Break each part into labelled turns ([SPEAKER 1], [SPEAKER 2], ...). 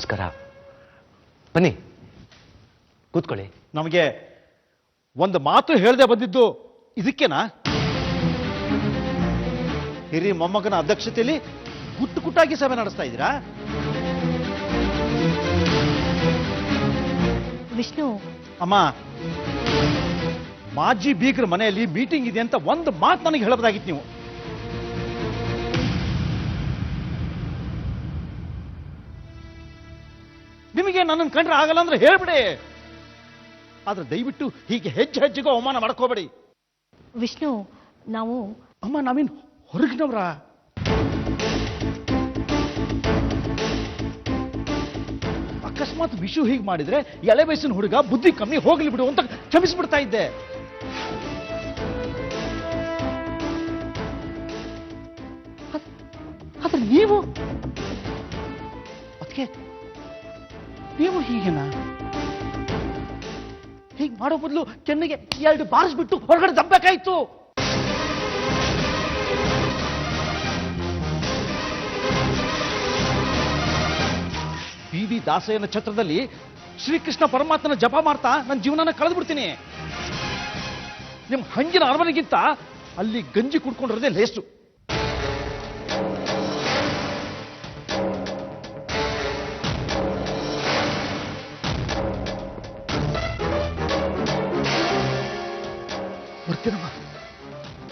[SPEAKER 1] ನಮಸ್ಕಾರ. ಬನ್ನಿ ಕೂತ್ಕೊಳ್ಳಿ.
[SPEAKER 2] ನಮಗೆ ಒಂದು ಮಾತು ಹೇಳದೆ ಬಂದಿದ್ದು ಇದಕ್ಕೇನಾ? ಹಿರಿ ಮೊಮ್ಮಗನ ಅಧ್ಯಕ್ಷತೆಯಲ್ಲಿ ಗುಟ್ಟು ಗುಟ್ಟಾಗಿ ಸಭೆ ನಡೆಸ್ತಾ ಇದ್ದೀರಾ?
[SPEAKER 3] ವಿಷ್ಣು,
[SPEAKER 2] ಅಮ್ಮ, ಮಾಜಿ ಬೀಗ್ರ ಮನೆಯಲ್ಲಿ ಮೀಟಿಂಗ್ ಇದೆ ಅಂತ ಒಂದು ಮಾತು ನನಗೆ ಹೇಳಬಹುದಾಗಿತ್ತು ನೀವು. ನಿಮಗೆ ನನ್ನನ್ನು ಕಂಡ್ರೆ ಆಗಲ್ಲ ಅಂದ್ರೆ ಹೇಳ್ಬಿಡಿ. ಆದ್ರೆ ದಯವಿಟ್ಟು ಹೀಗೆ ಹೆಜ್ಜೆ ಹೆಜ್ಜೆಗೂ ಅವಮಾನ ಮಾಡ್ಕೋಬೇಡಿ.
[SPEAKER 3] ವಿಷ್ಣು, ನಾವು
[SPEAKER 2] ಅಮ್ಮ, ನಾವೇನು ಹೊರಗಿನವ್ರ? ಅಕಸ್ಮಾತ್ ವಿಷು ಹೀಗೆ ಮಾಡಿದ್ರೆ ಎಳೆ ವಯಸ್ಸಿನ ಹುಡುಗ ಬುದ್ಧಿ ಕಮ್ಮಿ ಹೋಗ್ಲಿ ಬಿಡು ಅಂತ ಕ್ಷಮಿಸ್ಬಿಡ್ತಾ ಇದ್ದೆ. ಆದ್ರೆ ನೀವು ಅದಕ್ಕೆ ನೀವು ಹೀಗೇನಾ? ಹೀಗೆ ಮಾಡೋ ಬದಲು ಕೆನ್ನಿಗೆ 2 ಬಾರಿಸ್ಬಿಟ್ಟು ಹೊರಗಡೆ ದಬ್ಬಬೇಕಾಯ್ತು. ಬೀದಿ ದಾಸಯ್ಯನ ಛತ್ರದಲ್ಲಿ ಶ್ರೀಕೃಷ್ಣ ಪರಮಾತ್ಮನ ಜಪ ಮಾಡ್ತಾ ನನ್ನ ಜೀವನನ ಕಳೆದು ಬಿಡ್ತೀನಿ. ನಿಮ್ ಹಂಗಿನ ಅರಮನೆಗಿಂತ ಅಲ್ಲಿ ಗಂಜಿ ಕುಡ್ಕೊಂಡಿರೋದೇ ಲೇಸು.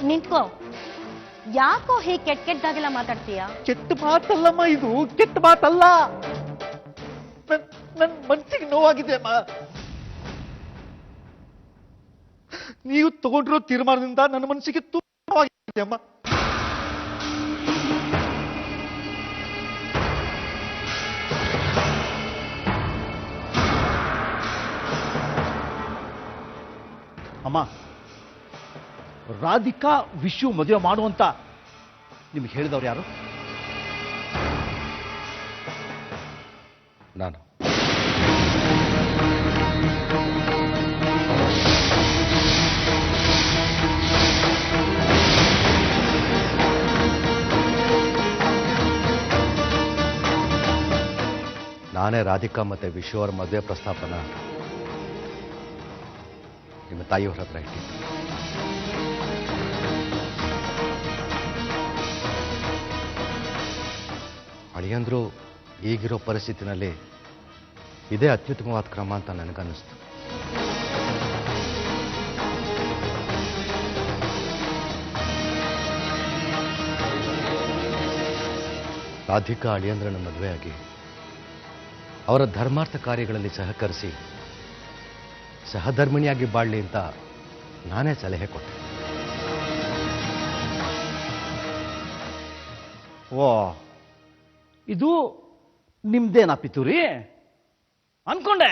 [SPEAKER 3] ನಿಂತ್ಕೋ. ಯಾಕೋ ಹೀಗೆ ಕೆಟ್ಟದಾಗೆಲ್ಲ ಮಾತಾಡ್ತೀಯ?
[SPEAKER 2] ಕೆಟ್ಟ ಮಾತಲ್ಲಮ್ಮ, ಇದು ಕೆಟ್ಟ ಮಾತಲ್ಲ. ನನ್ನ ಮನಸ್ಸಿಗೆ ನೋವಾಗಿದೆ ಅಮ್ಮ. ನೀವು ತಗೊಂಡಿರೋ ತೀರ್ಮಾನದಿಂದ ನನ್ನ ಮನಸ್ಸಿಗೆ ನೋವಾಗಿದೆ ಅಮ್ಮ. ಅಮ್ಮ, ರಾಧಿಕಾ ವಿಶ್ವ ಮದುವೆ ಮಾಡುವಂತ ನಿಮ್ಗೆ ಹೇಳಿದವ್ರು ಯಾರು?
[SPEAKER 1] ನಾನು. ನಾನೇ ರಾಧಿಕಾ ಮತ್ತೆ ವಿಶ್ವ ಅವರ ಮದುವೆ ಪ್ರಸ್ತಾಪನ ನಿಮ್ಮ ತಾಯಿಯವ್ರ ಹತ್ರ ಇಟ್ಟಿದ್ದೆ. ಅಳಿಯಂದ್ರು ಈಗಿರೋ ಪರಿಸ್ಥಿತಿನಲ್ಲಿ ಇದೇ ಅತ್ಯುತ್ತಮವಾದ ಕ್ರಮ ಅಂತ ನನಗನ್ನಿಸ್ತು. ರಾಧಿಕಾ ಅಳಿಯಂದ್ರನ ಮದುವೆಯಾಗಿ ಅವರ ಧರ್ಮಾರ್ಥ ಕಾರ್ಯಗಳಲ್ಲಿ ಸಹಕರಿಸಿ ಸಹಧರ್ಮಿಣಿಯಾಗಿ ಬಾಳ್ಲಿ ಅಂತ ನಾನೇ ಸಲಹೆ ಕೊಟ್ಟೆ.
[SPEAKER 2] ಓ, ಇದು ನಿಮ್ದೇನಾ ಪಿತೂರಿ ಅನ್ಕೊಂಡೆ.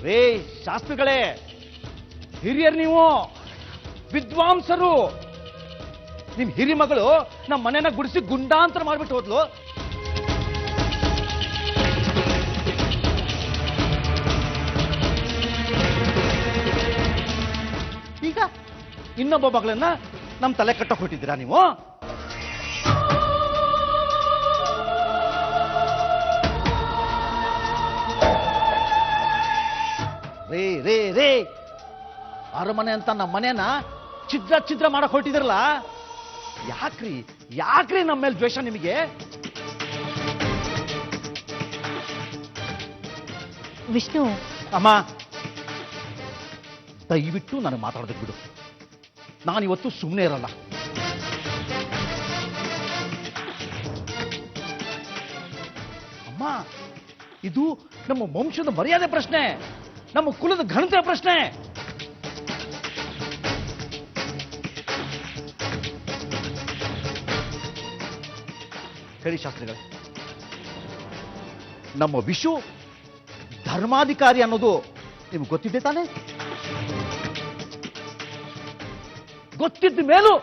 [SPEAKER 2] ರೇ ಶಾಸ್ತ್ರಿಗಳೇ, ಹಿರಿಯರು ನೀವು, ವಿದ್ವಾಂಸರು. ನಿಮ್ ಹಿರಿ ಮಗಳು ನಮ್ಮ ಮನೆನ ಗುಡಿಸಿ ಗುಂಡಾಂತರ ಮಾಡ್ಬಿಟ್ಟು ಹೋದ್ಲು. ಈಗ ಇನ್ನೊಬ್ಬ ಮಗಳನ್ನ ನಮ್ಮ ತಲೆ ಕಟ್ಟಕ್ಕೆ ಹೊಟ್ಟಿದ್ದೀರಾ ನೀವು? ರೇ ರೇ ರೇ, ಅರಮನೆ ಅಂತ ನಮ್ಮ ಮನೇನ ಛಿದ್ರ ಛಿದ್ರ ಮಾಡಕ್ ಹೊಟ್ಟಿದಿರಲ್ಲ. ಯಾಕ್ರಿ ಯಾಕ್ರಿ ನಮ್ಮ ಮೇಲೆ ದ್ವೇಷ ನಿಮಗೆ?
[SPEAKER 3] ವಿಷ್ಣು,
[SPEAKER 2] ಅಮ್ಮ, ದಯವಿಟ್ಟು ನನಗೆ ಮಾತಾಡೋದಕ್ಕೆ ಬಿಡು. ನಾನಿವತ್ತು ಸುಮ್ಮನೆ ಇರಲ್ಲ. ಅಮ್ಮ, ಇದು ನಮ್ಮ ವಂಶದ ಮರ್ಯಾದೆ ಪ್ರಶ್ನೆ, ನಮ್ಮ ಕುಲದ ಘನತೆ ಪ್ರಶ್ನೆ. ಹೇಳಿ ಶಾಸ್ತ್ರಿಗಳೇ, ನಮ್ಮ ವಿಷು ಧರ್ಮಾಧಿಕಾರಿ ಅನ್ನೋದು ನಿಮ್ಗೆ ಗೊತ್ತಿದೆ ತಾನೆ? ಗೊತ್ತಿದ್ದ ಮೇಲೂ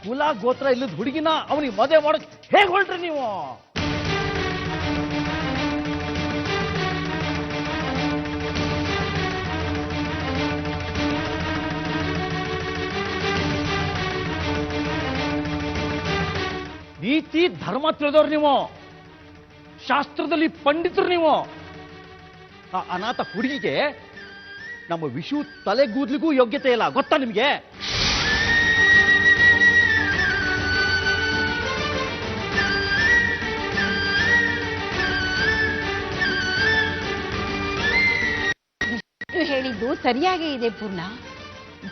[SPEAKER 2] ಕುಲ ಗೋತ್ರ ಇಲ್ಲದ ಹುಡುಗಿನ ಅವನಿಗೆ ಮದುವೆ ಮಾಡೋಕೆ ಹೇಗೆ ಹೊರಟ್ರಿ ನೀವು? ನೀತಿ ಧರ್ಮ ತಿಳಿದವ್ರು ನೀವು, ಶಾಸ್ತ್ರದಲ್ಲಿ ಪಂಡಿತರು ನೀವು. ಆ ಅನಾಥ ಹುಡುಗಿಗೆ ನಮ್ಮ ವಿಷು ತಲೆಗೂದ್ಲಿಗೂ ಯೋಗ್ಯತೆ ಇಲ್ಲ, ಗೊತ್ತಾ ನಿಮ್ಗೆ?
[SPEAKER 4] ಹೇಳಿದ್ದು ಸರಿಯಾಗೇ ಇದೆ ಪೂರ್ಣ.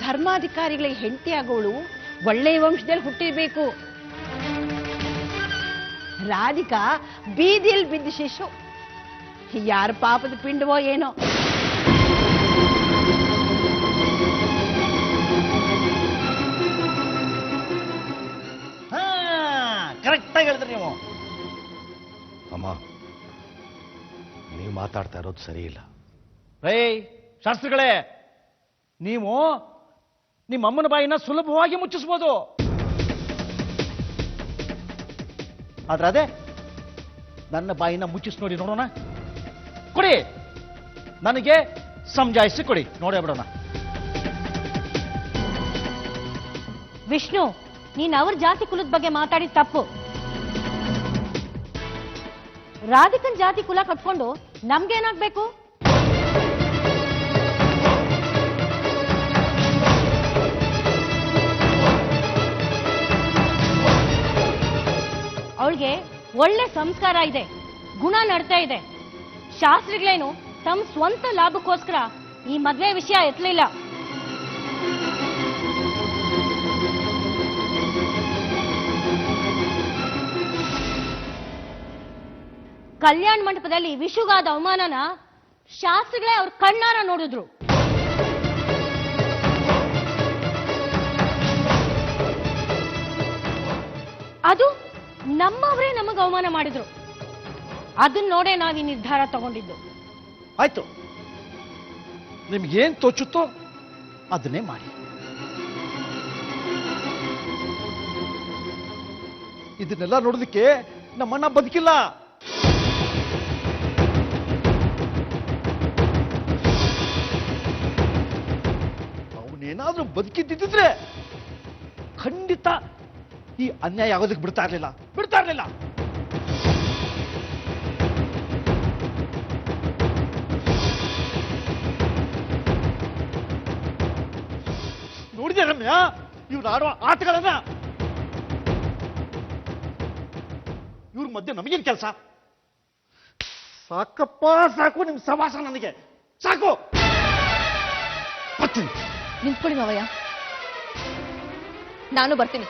[SPEAKER 4] ಧರ್ಮಾಧಿಕಾರಿಗಳಿಗೆ ಹೆಂಡತಿ ಆಗೋಳು ಒಳ್ಳೆಯ ವಂಶದಲ್ಲಿ ಹುಟ್ಟಿರ್ಬೇಕು. ರಾಧಿಕಾ ಬೀದಿಯಲ್ಲಿ ಬಿದ್ದ ಶಿಶು, ಯಾರ ಪಾಪದ ಪಿಂಡವೋ ಏನೋ.
[SPEAKER 2] ಕರೆಕ್ಟ್ ಆಗಿ ಹೇಳಿದ್ರಿ ನೀವು.
[SPEAKER 1] ಅಮ್ಮ, ನೀವು ಮಾತಾಡ್ತಾ ಇರೋದು ಸರಿ ಇಲ್ಲ.
[SPEAKER 2] ಶಾಸ್ತ್ರಿಗಳೇ, ನೀವು ನಿಮ್ಮ ಅಮ್ಮನ ಬಾಯಿನ ಸುಲಭವಾಗಿ ಮುಚ್ಚಿಸ್ಬೋದು, ಆದ್ರೆ ಅದೇ ನನ್ನ ಬಾಯಿನ ಮುಚ್ಚಿಸ್ ನೋಡಿ ನೋಡೋಣ. ಕೊಡಿ, ನನಗೆ ಸಮಜಾಯಿಸಿ ಕೊಡಿ, ನೋಡೇ ಬಿಡೋಣ.
[SPEAKER 3] ವಿಷ್ಣು, ನೀನ್ ಅವ್ರ ಜಾತಿ ಕುಲದ ಬಗ್ಗೆ ಮಾತಾಡಿದ ತಪ್ಪು. ರಾಧಿಕನ್ ಜಾತಿ ಕುಲ ಕಟ್ಕೊಂಡು ನಮ್ಗೇನಾಗ್ಬೇಕು? ಅವಳಿಗೆ ಒಳ್ಳೆ ಸಂಸ್ಕಾರ ಇದೆ, ಗುಣ ನಡ್ತಾ ಇದೆ. ಶಾಸ್ತ್ರಿಗಳೇನು ತಮ್ಮ ಸ್ವಂತ ಲಾಭಕ್ಕೋಸ್ಕರ ಈ ಮದ್ವೆ ವಿಷಯ ಎತ್ತಲಿಲ್ಲ. ಕಲ್ಯಾಣ ಮಂಟಪದಲ್ಲಿ ವಿಷುಗಾದ ಅವಮಾನನ ಶಾಸ್ತ್ರಿಗಳೇ ಅವ್ರ ಕಣ್ಣಾರ ನೋಡಿದ್ರು. ಅದು ನಮ್ಮವರೇ ನಮಗ ಅವಮಾನ ಮಾಡಿದ್ರು. ಅದನ್ನ ನೋಡೇ ನಾವ್ ಈ ನಿರ್ಧಾರ ತಗೊಂಡಿದ್ದು.
[SPEAKER 2] ಆಯ್ತು, ನಿಮ್ಗೇನ್ ತೋಚುತ್ತೋ ಅದನ್ನೇ ಮಾಡಿ. ಇದನ್ನೆಲ್ಲ ನೋಡೋದಕ್ಕೆ ನಮ್ಮಣ್ಣ ಬದುಕಿಲ್ಲ. ಅವನೇನಾದ್ರೂ ಬದುಕಿದ್ದಿದ್ರೆ ಖಂಡಿತ ಈ ಅನ್ಯಾಯ ಆಗೋದಕ್ಕೆ ಬಿಡ್ತಾ ಇರ್ಲಿಲ್ಲ. ನೋಡಿದೆ ರಮ್ಯಾ ಇವ್ರು ಆಡುವ ಆಟಗಳನ್ನ? ಇವ್ರ ಮಧ್ಯೆ ನಮಗೇನ್ ಕೆಲಸ? ಸಾಕಪ್ಪ ಸಾಕು, ನಿಮ್ ಸವಾಸ ನನಗೆ ಸಾಕು. ಬರ್ತೀನಿ.
[SPEAKER 5] ನಿಂತ್ಕೊಳ್ಳಿ ಮಾವಯ್ಯ, ನಾನು ಬರ್ತೀನಿ.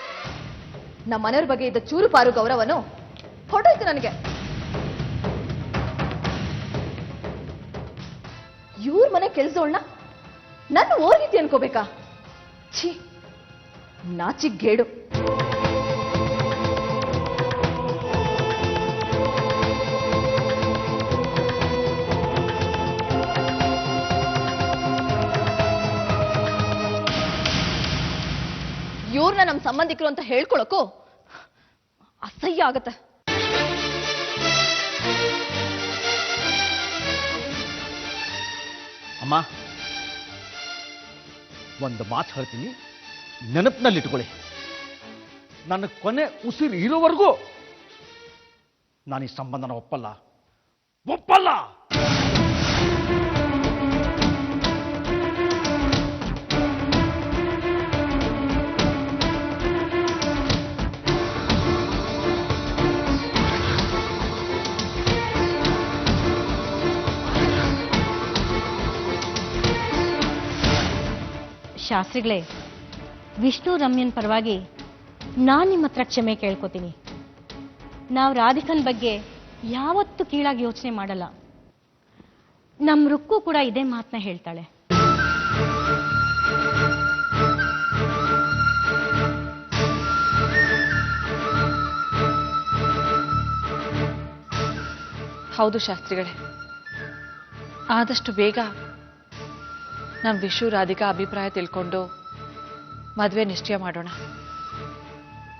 [SPEAKER 5] ನಮ್ಮ ಮನೆಯವ್ರ ಬಗ್ಗೆ ಇದ್ದ ಚೂರು ಪಾರು ಗೌರವನು ಹೊರಟೋಯ್ತು ನನಗೆ. ಇವ್ರ ಮನೆ ಕೆಲ್ಸೋಳ್ನ ನನ್ನ ಓರ್ಗಿತಿ ಅನ್ಕೋಬೇಕಾ? ಛೀ, ನಾಚಿಗೇಡು. ಇವ್ರನ್ನ ನಮ್ಮ ಸಂಬಂಧಿಕರು ಅಂತ ಹೇಳ್ಕೊಳಕ್ಕೂ ಅಸಹ್ಯ ಆಗತ್ತೆ.
[SPEAKER 2] ಅಮ್ಮ, ಒಂದು ಮಾತು ಹೇಳ್ತೀನಿ, ನೆನಪಿನಲ್ಲಿಟ್ಕೊಳ್ಳಿ. ನನ್ನ ಕೊನೆ ಉಸಿರು ಇರೋವರೆಗೂ ನಾನು ಈ ಸಂಬಂಧನ ಒಪ್ಪಲ್ಲ.
[SPEAKER 3] ಶಾಸ್ತ್ರಿಗಳೇ, ವಿಷ್ಣು ರಮ್ಯನ್ ಪರವಾಗಿ ನಾನು ನಿಮ್ಮ ಹತ್ರ ಕ್ಷಮೆ ಕೇಳ್ಕೊತೀನಿ. ನಾವು ರಾಧಿಕನ್ ಬಗ್ಗೆ ಯಾವತ್ತೂ ಕೀಳಾಗಿ ಯೋಚನೆ ಮಾಡಲ್ಲ. ನಮ್ಮ ರುಕ್ಕು ಕೂಡ ಇದೇ ಮಾತನ್ನ ಹೇಳ್ತಾಳೆ.
[SPEAKER 6] ಹೌದು ಶಾಸ್ತ್ರಿಗಳೇ, ಆದಷ್ಟು ಬೇಗ ನಮ್ಮ ವಿಷು ರಾಧಿಕಾ ಅಭಿಪ್ರಾಯ ತಿಳ್ಕೊಂಡು ಮದುವೆ ನಿಶ್ಚಯ ಮಾಡೋಣ.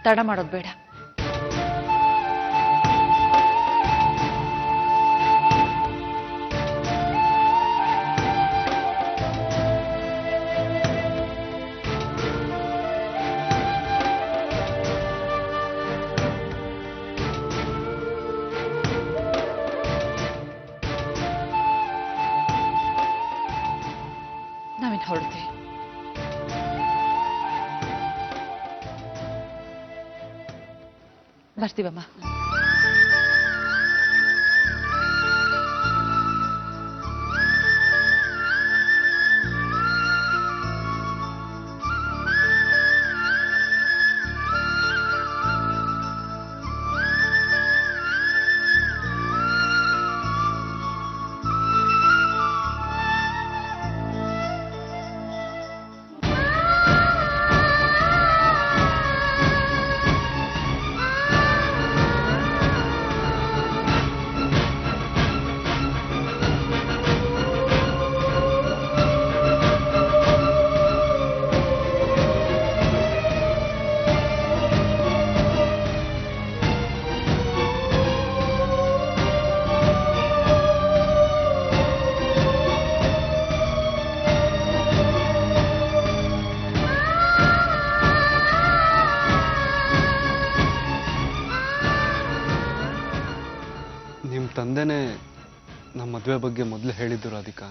[SPEAKER 6] ತಡ ಮಾಡೋದು ಬೇಡ. ಬರ್ತೀವಮ್ಮ.
[SPEAKER 7] ತಂದೆನೇ ನಮ್ಮ ಮದುವೆ ಬಗ್ಗೆ ಮೊದಲು ಹೇಳಿದ್ದು ರಾಧಿಕಾ.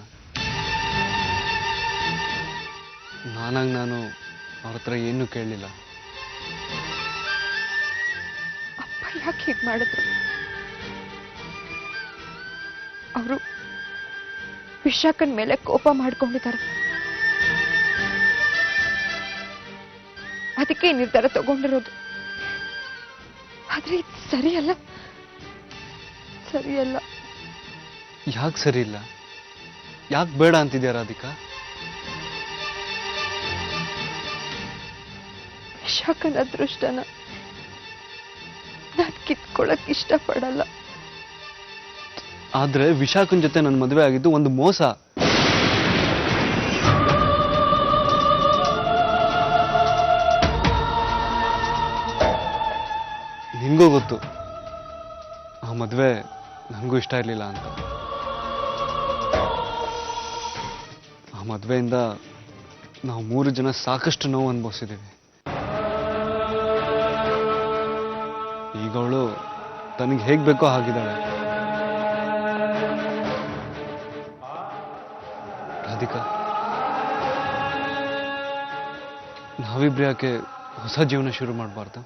[SPEAKER 7] ನಾನು ಅವ್ರ ಹತ್ರ ಏನೂ ಕೇಳಲಿಲ್ಲ.
[SPEAKER 8] ಅಪ್ಪ ಯಾಕೆ ಹೀಗೆ ಮಾಡಿದ್ರು? ಅವರು ವಿಶಾಖನ್ ಮೇಲೆ ಕೋಪ ಮಾಡ್ಕೊಂಡಿದ್ದಾರೆ. ಅದಕ್ಕೆ ಈ ನಿರ್ಧಾರ ತಗೊಂಡಿರೋದು. ಆದ್ರೆ ಇದು ಸರಿಯಲ್ಲ.
[SPEAKER 7] ಯಾಕೆ ಸರಿ ಇಲ್ಲ? ಯಾಕೆ ಬೇಡ ಅಂತಿದ್ಯಾ ರಾಧಿಕಾ?
[SPEAKER 8] ವಿಶಾಖನ ಅದೃಷ್ಟನ ನಾನು ಕಿತ್ಕೊಳ್ಳಕ್ ಇಷ್ಟಪಡಲ್ಲ.
[SPEAKER 7] ಆದ್ರೆ ವಿಶಾಖನ್ ಜೊತೆ ನನ್ನ ಮದುವೆ ಆಗಿದ್ದು ಒಂದು ಮೋಸ. ನಿನ್ಗೂ ಗೊತ್ತು ಆ ಮದುವೆ ನನಗೂ ಇಷ್ಟ ಇರಲಿಲ್ಲ ಅಂತ. ಆ ಮದುವೆಯಿಂದ ನಾವು 3 ಜನ ಸಾಕಷ್ಟು ನೋವು ಅನುಭವಿಸಿದ್ದೀವಿ. ಈಗ ಅವಳು ತನಗೆ ಹೇಗೆ ಬೇಕೋ ಹಾಗಿದ್ದಾಳೆ. ರಾಧಿಕಾ, ನಾವಿಬ್ರು ಯಾಕೆ ಹೊಸ ಜೀವನ ಶುರು ಮಾಡಬಾರ್ದು?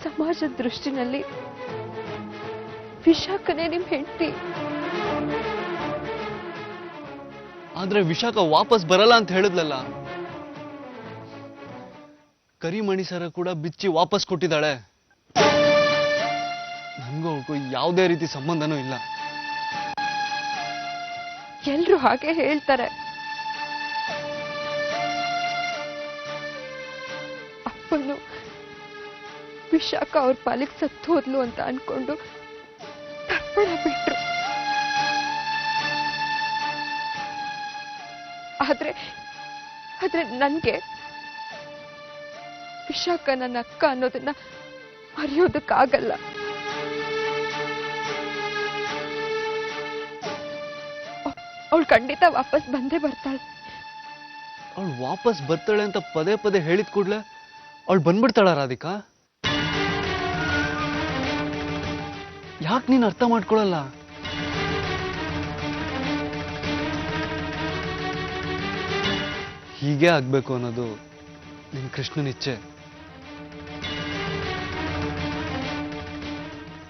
[SPEAKER 8] ಸಮಾಜದ ದೃಷ್ಟಿನಲ್ಲಿ ವಿಶಾಖನೇ ನಿಮ್ ಹೆಂಡತಿ.
[SPEAKER 7] ಆದ್ರೆ ವಿಶಾಖ ವಾಪಸ್ ಬರಲ್ಲ ಅಂತ ಹೇಳಿದ್ಲಲ್ಲ. ಕರಿಮಣಿ ಸರ ಕೂಡ ಬಿಚ್ಚಿ ವಾಪಸ್ ಕೊಟ್ಟಿದ್ದಾಳೆ. ನನ್ಗೂ ಅವಳಿಗೂ ಯಾವುದೇ ರೀತಿ ಸಂಬಂಧನೂ ಇಲ್ಲ.
[SPEAKER 8] ಎಲ್ರು ಹಾಗೆ ಹೇಳ್ತಾರೆ. ಅಪ್ಪನು ವಿಶಾಖ ಅವ್ರ ಪಾಲಿಗೆ ಸತ್ತು ಹೋದ್ಲು ಅಂತ ಅನ್ಕೊಂಡು ತರ್ಪಣ ಬಿಟ್ರು. ಆದ್ರೆ ನನ್ಗೆ ವಿಶಾಖ ನನ್ನ ಅಕ್ಕ ಅನ್ನೋದನ್ನ ಮರೆಯೋದಕ್ಕಾಗಲ್ಲ. ಅವಳು ಖಂಡಿತ ವಾಪಸ್ ಬಂದೇ ಬರ್ತಾಳೆ.
[SPEAKER 7] ಅವಳು ವಾಪಸ್ ಬರ್ತಾಳೆ ಅಂತ ಪದೇ ಪದೇ ಹೇಳಿದ ಕೂಡ್ಲೆ ಅವಳು ಬಂದ್ಬಿಡ್ತಾಳ ರಾಧಿಕಾ? ಯಾಕೆ ನೀನು ಅರ್ಥ ಮಾಡ್ಕೊಳಲ್ಲ? ಹೀಗೆ ಆಗ್ಬೇಕು ಅನ್ನೋದು ನಿನ್ ಕೃಷ್ಣನ ಇಚ್ಛೆ.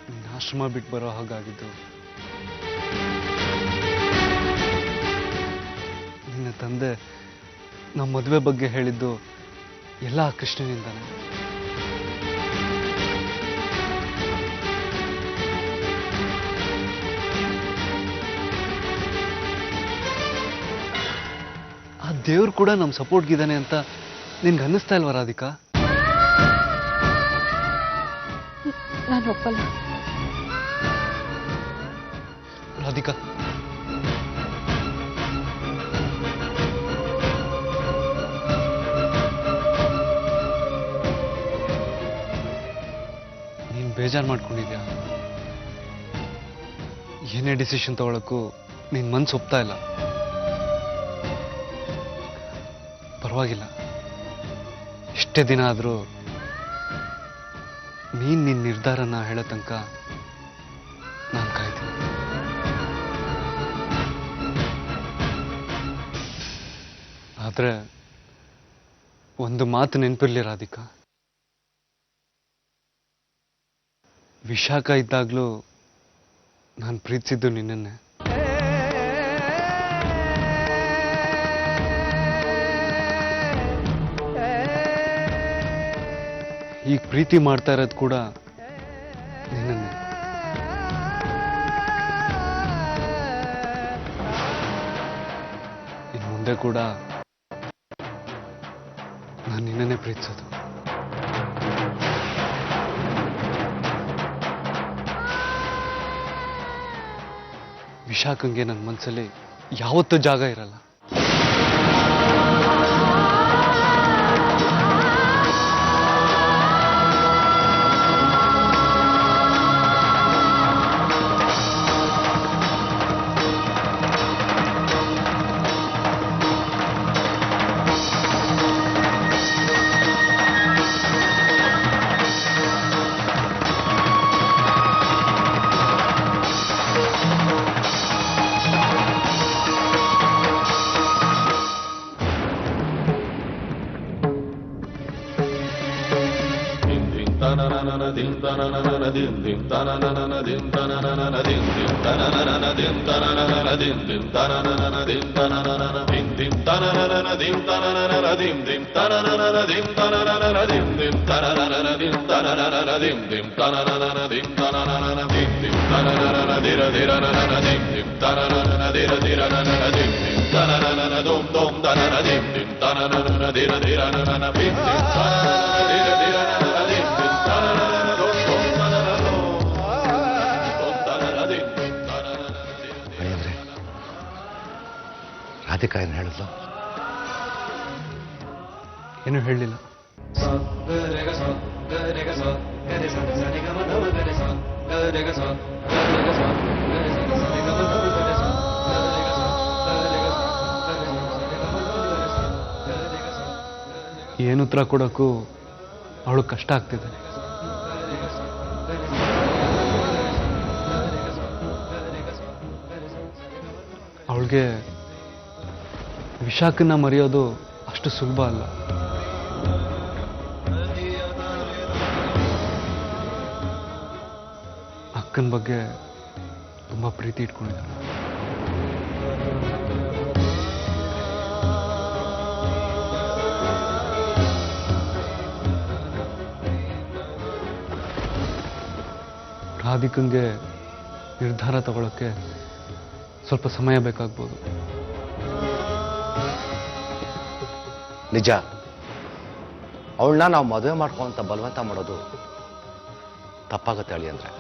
[SPEAKER 7] ನಿನ್ನ ಆಶ್ರಮ ಬಿಟ್ಟು ಬರೋ ಹಾಗಾಗಿದ್ದು ನಿನ್ನ ತಂದೆ ನಮ್ಮ ಮದುವೆ ಬಗ್ಗೆ ಹೇಳಿದ್ದು ಎಲ್ಲ ಕೃಷ್ಣನಿಂದಾನೆ. ಆ ದೇವ್ರು ಕೂಡ ನಮ್ಮ ಸಪೋರ್ಟ್ಗಿದ್ದಾನೆ ಅಂತ ನಿನ್ಗೆ ಅನ್ನಿಸ್ತಾ ಇಲ್ವಾ ರಾಧಿಕಾ?
[SPEAKER 8] ನಾನು ಒಪ್ಪಲ್ಲ.
[SPEAKER 7] ರಾಧಿಕಾ, ನೀನ್ ಬೇಜಾರು ಮಾಡ್ಕೊಂಡಿದ್ಯಾ? ಏನೇ ಡಿಸಿಷನ್ ತಗೊಳಕ್ಕೂ ನಿನ್ ಮನ್ಸು ಒಪ್ತಾ ಇಲ್ಲ. ಪರವಾಗಿಲ್ಲ, ಎಷ್ಟೇ ದಿನ ಆದರೂ ನೀನ್ ನಿನ್ನ ನಿರ್ಧಾರನ ಹೇಳೋ ತನಕ ನಾನು ಕಾಯ್ತೀನಿ. ಆದ್ರೆ ಒಂದು ಮಾತು ನೆನಪಿರ್ಲಿ ರಾಧಿಕಾ, ವಿಶಾಖ ಇದ್ದಾಗ್ಲೂ ನಾನು ಪ್ರೀತಿಸಿದ್ದು ನಿನ್ನನ್ನೇ. ಈಗ ಪ್ರೀತಿ ಮಾಡ್ತಾ ಇರೋದು ಕೂಡ ನಿನ್ನನ್ನೇ. ಇನ್ನು ಮುಂದೆ ಕೂಡ ನಾನು ನಿನ್ನನ್ನೇ ಪ್ರೀತಿಸೋದು. ವಿಶಾಖಂಗೆ ನನ್ನ ಮನಸ್ಸಲ್ಲಿ ಯಾವತ್ತೂ ಜಾಗ ಇರಲ್ಲ.
[SPEAKER 1] ರಾಧಿಕಾ ಏನು ಹೇಳಿದ್ಲು?
[SPEAKER 7] ಏನು ಹೇಳಲಿಲ್ಲ. ಏನು ಉತ್ತರ ಕೊಡೋಕ್ಕೂ ಅವಳು ಕಷ್ಟ ಆಗ್ತಿದೆ. ಅವಳಿಗೆ ವಿಶಾಖನ ಮರೆಯೋದು ಅಷ್ಟು ಸುಲಭ ಅಲ್ಲ. ಅಕ್ಕನ ಬಗ್ಗೆ ತುಂಬಾ ಪ್ರೀತಿ ಇಟ್ಕೊಂಡಿದ್ದಾಳೆ. ರಾಧಿಕಂಗೆ ನಿರ್ಧಾರ ತಗೊಳ್ಳೋಕ್ಕೆ ಸ್ವಲ್ಪ ಸಮಯ ಬೇಕಾಗ್ಬೋದು.
[SPEAKER 1] ನಿಜ, ಅವಳನ್ನ ನಾವು ಮದುವೆ ಮಾಡ್ಕೊಂತ ಬಲವಂತ ಮಾಡೋದು ತಪ್ಪಾಗುತ್ತೆ ಅಳಿ ಅಂದ್ರೆ.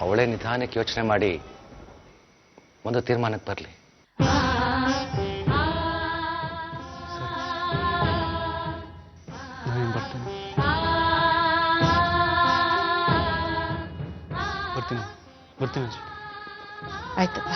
[SPEAKER 1] ಅವಳೇ ನಿಧಾನಕ್ಕೆ ಯೋಚನೆ ಮಾಡಿ ಒಂದು ತೀರ್ಮಾನಕ್ಕೆ ಬರಲಿ.
[SPEAKER 7] ನಾನು ಬರ್ತೀನಿ ಬರ್ತೀನಿ ಬರ್ತೀನಿ.
[SPEAKER 4] ಆಯ್ತಪ್ಪ.